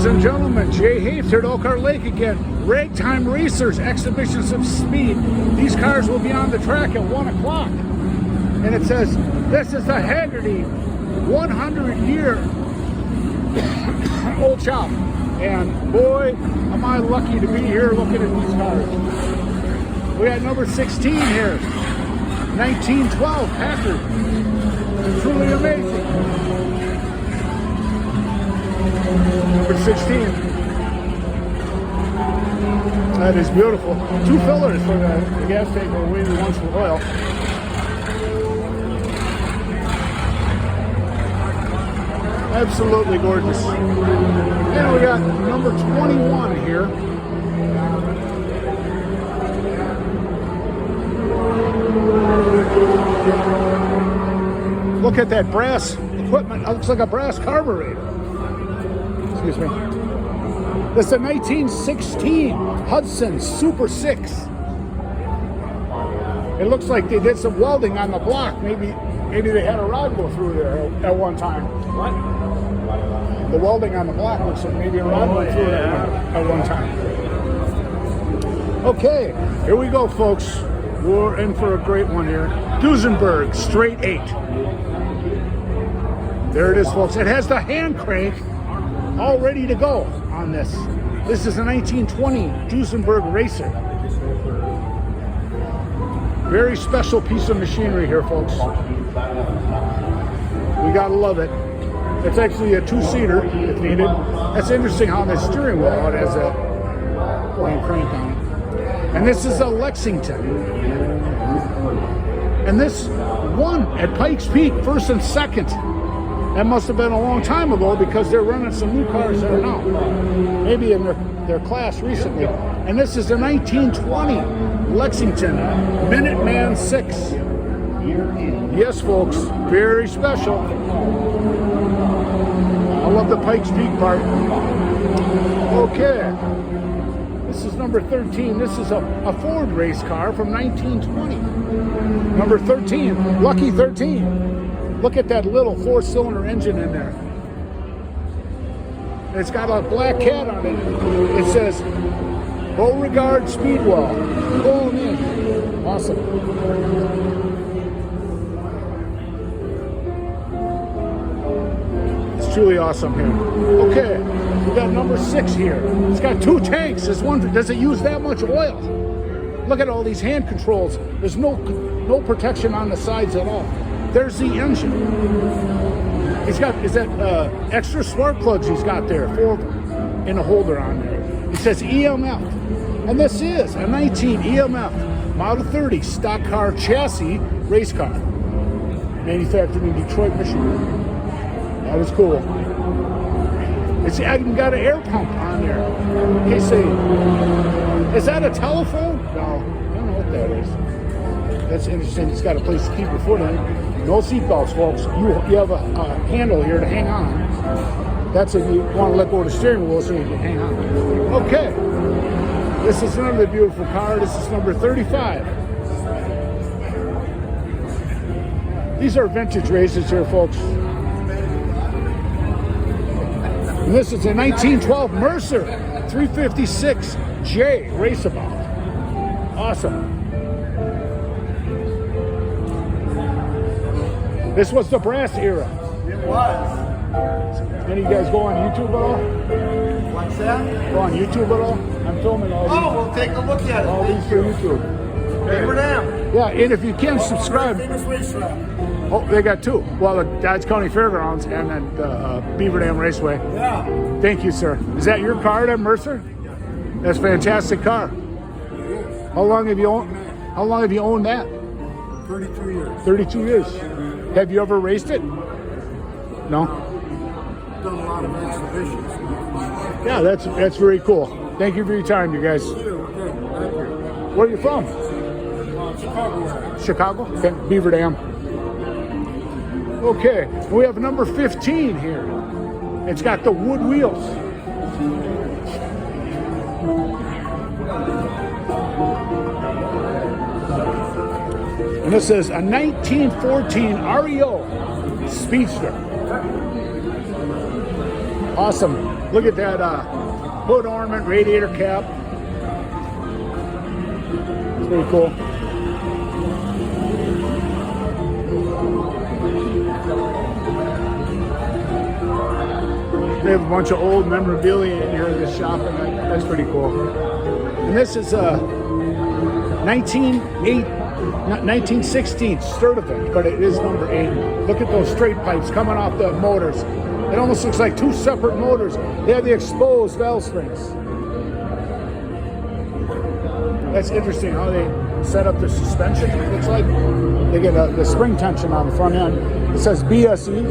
and gentlemen, Jay Hafe here at Elkhart Lake again. Ragtime Racers, exhibitions of speed. These cars will be on the track at 1 o'clock. And it says, this is the Haggerty 100-year old shop. And boy, am I lucky to be here looking at these cars. We got number 16 here, 1912 Packard. Truly amazing. Number 16. That is beautiful. 2 fillers for the gas tank, or maybe once for oil. Absolutely gorgeous. And we got number 21 here. Look at that brass equipment. It looks like a brass carburetor. Excuse me. This is a 1916 Hudson Super 6. It looks like they did some welding on the block. Maybe they had a rod go through there at one time. What? The welding on the block looks like maybe a rod went through there at one time. Okay, here we go, folks. We're in for a great one here. Duesenberg Straight 8. There it is, folks. It has the hand crank all ready to go on this. This is a 1920 Duesenberg Racer. Very special piece of machinery here, folks. We gotta love it. It's actually a 2-seater if needed. That's interesting how the steering wheel out has a hand crank on it. And this is a Lexington. And this won at Pikes Peak, 1st and 2nd. That must have been a long time ago because they're running some new cars there now. Maybe in their class recently. And this is the 1920 Lexington Minuteman 6. Yes, folks, very special. I love the Pikes Peak part. Okay. This is number 13. This is a Ford race car from 1920. Number 13, Lucky 13. Look at that little 4-cylinder engine in there. It's got a black cat on it. It says, Beauregard Speedwell. Pull them in. Awesome. It's truly awesome here. Okay, we got number 6 here. It's got 2 tanks. This one, does it use that much oil? Look at all these hand controls. There's no protection on the sides at all. There's the engine. He's got, is that extra spark plugs he's got there, 4 of them, in a holder on there. It says EMF. And this is a 19 EMF Model 30 stock car chassis race car. Manufactured in Detroit, Michigan. That was cool. It's even got an air pump on there. Okay, say, is that a telephone? No, I don't know what that is. That's interesting. It's got a place to keep your foot in. No seatbelts, folks. You have a handle here to hang on. That's if you want to let go of the steering wheel so you can hang on. Okay. This is another beautiful car. This is number 35. These are vintage races here, folks. And this is a 1912 Mercer 356J Raceabout. Awesome. This was the brass era. It was. Any of you guys go on YouTube at all? What's that? Go on YouTube at all? I'm filming all these. Oh, we'll take a look at it. All these for YouTube. Beaver Dam. Yeah, and if you can subscribe. Famous racetrack. Oh, they got 2. Well, the Dodge County Fairgrounds and then the Beaver Dam Raceway. Yeah. Thank you, sir. Is that your car, that Mercer? That's a fantastic car. How long have you owned that? 32 years. 32 years. Have you ever raced it? No? Done a lot of exhibitions. Yeah, that's very cool. Thank you for your time, you guys. Okay, thank you. Where are you from? Chicago. Chicago? Okay, Beaver Dam. Okay, we have number 15 here. It's got the wood wheels. And this is a 1914 REO Speedster. Awesome. Look at that hood ornament, radiator cap. It's pretty cool. They have a bunch of old memorabilia in here in this shop, and that's pretty cool. And this is a 1916 Sturtevant, but it is number 8. Look at those straight pipes coming off the motors. It almost looks like two separate motors. They have the exposed valve springs. That's interesting how they set up the suspension. It looks like they get the spring tension on the front end. It says BSE.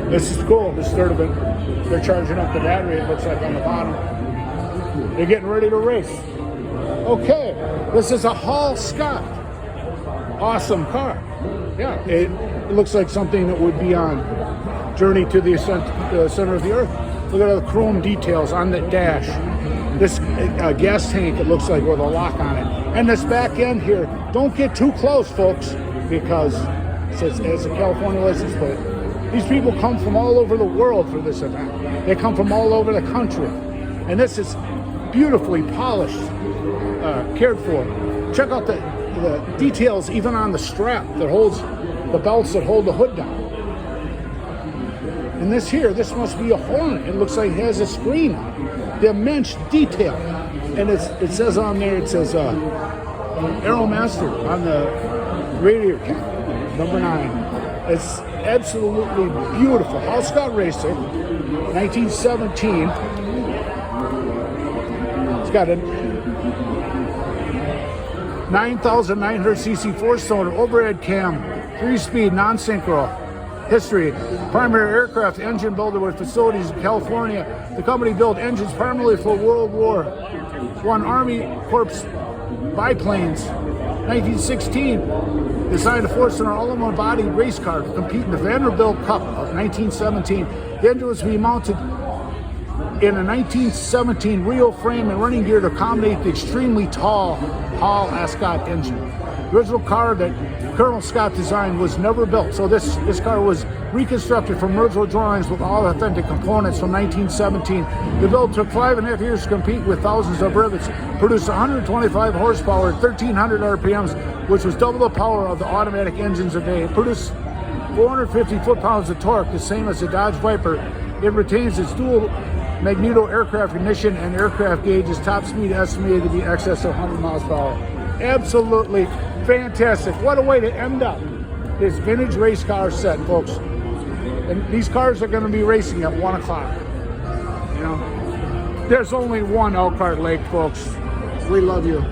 This is cool, this Sturtevant. They're charging up the battery, it looks like, on the bottom. They're getting ready to race. Okay, this is a Hall Scott. Awesome car. Yeah, it looks like something that would be on Journey to the Center of the Earth. Look at all the chrome details on the dash. This gas tank, it looks like, with a lock on it. And this back end here, don't get too close, folks, because it says it's a California license plate. These people come from all over the world for this event. They come from all over the country. And this is beautifully polished, cared for. Check out the details even on the strap that holds the belts that hold the hood down. And this here, this must be a horn. It looks like it has a screen on it. The immense detail. And it says on there, it says Aeromaster on the radiator cap, number 9. It's absolutely beautiful. Hall Scott Racer, 1917. It's got a 9,900cc 4-cylinder overhead cam, 3-speed non-synchro. History: primary aircraft engine builder with facilities in California. The company built engines primarily for World War I Army Corps biplanes. 1916, designed a 4-cylinder all-in-one body race car to compete in the Vanderbilt Cup of 1917. The engine was to be mounted in a 1917 Rio frame and running gear to accommodate the extremely tall Hall Ascot engine. The original car that Colonel Scott designed was never built, so this car was reconstructed from original drawings with all authentic components from 1917. The build took 5.5 years to compete with thousands of rivets, produced 125 horsepower at 1,300 RPMs, which was double the power of the automatic engines of the day. It produced 450 foot-pounds of torque, the same as the Dodge Viper. It retains its dual magneto aircraft ignition and aircraft gauges. Top speed estimated to be in excess of 100 miles per hour. Absolutely fantastic. What a way to end up this vintage race car set, folks. And these cars are going to be racing at 1 o'clock. You know, there's only one Elkhart Lake, folks. We love you.